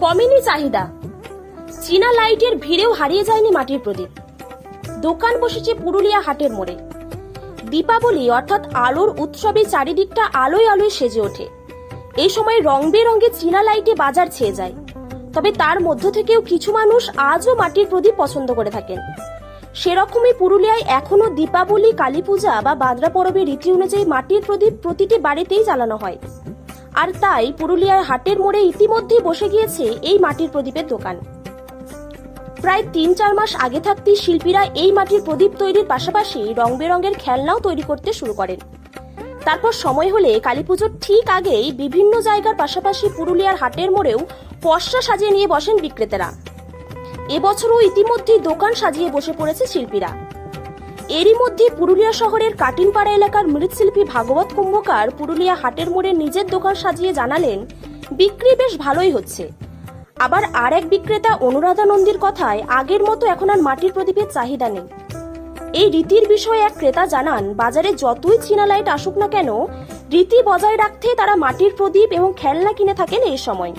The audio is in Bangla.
কমেনি চাহিদা। চীনা লাইটের ভিড়েও হারিয়ে যায়নি মাটির প্রদীপ। দোকান বসেছে পুরুলিয়া হাটের মোড়ে। দীপাবলি অর্থাৎ আলোর উৎসবে চারিদিকটা আলোয় আলোয় সেজে ওঠে। এই সময় রং বেরঙে চীনা লাইটে বাজার ছেয়ে যায়। তবে তার মধ্য থেকেও কিছু মানুষ আজও মাটির প্রদীপ পছন্দ করে থাকেন। সেরকমই পুরুলিয়ায় এখনো দীপাবলি, কালী পূজা বা বাদরা পরবের রীতি অনুযায়ী মাটির প্রদীপ প্রতিটি বাড়িতেই জ্বালানো হয়। আর তাই পুরুলিয়ার হাটের মোড়ে ইতিমধ্যেই বসে গিয়েছে এই মাটির প্রদীপের দোকান। প্রায় ৩-৪ মাস আগে থাকতেই শিল্পীরা এই মাটির প্রদীপ তৈরির পাশাপাশি রং বেরঙের খেলনাও তৈরি করতে শুরু করেন। তারপর সময় হলে কালীপুজোর ঠিক আগেই বিভিন্ন জায়গার পাশাপাশি পুরুলিয়ার হাটের মোড়েও পসরা সাজিয়ে নিয়ে বসেন বিক্রেতারা। এবছরও ইতিমধ্যেই দোকান সাজিয়ে বসে পড়েছে শিল্পীরা। এরই মধ্যে পুরুলিয়া শহরের কাটিনপাড়া এলাকার মৃৎশিল্পী ভাগবত কুম্ভকার পুরুলিয়া হাটের মোড়ে নিজের দোকান সাজিয়ে জানালেন, বিক্রি বেশ ভালোই হচ্ছে। আবার আর এক বিক্রেতা অনুরাধা নন্দীর কথায় আগের মতো এখন আর মাটির প্রদীপের চাহিদা নেই। এই রীতির বিষয়ে এক ক্রেতা জানান, বাজারে যতই চীনা লাইট আসুক না কেন, রীতি বজায় রাখতে তারা মাটির প্রদীপ এবং খেলনা কিনে থাকেন এই সময়।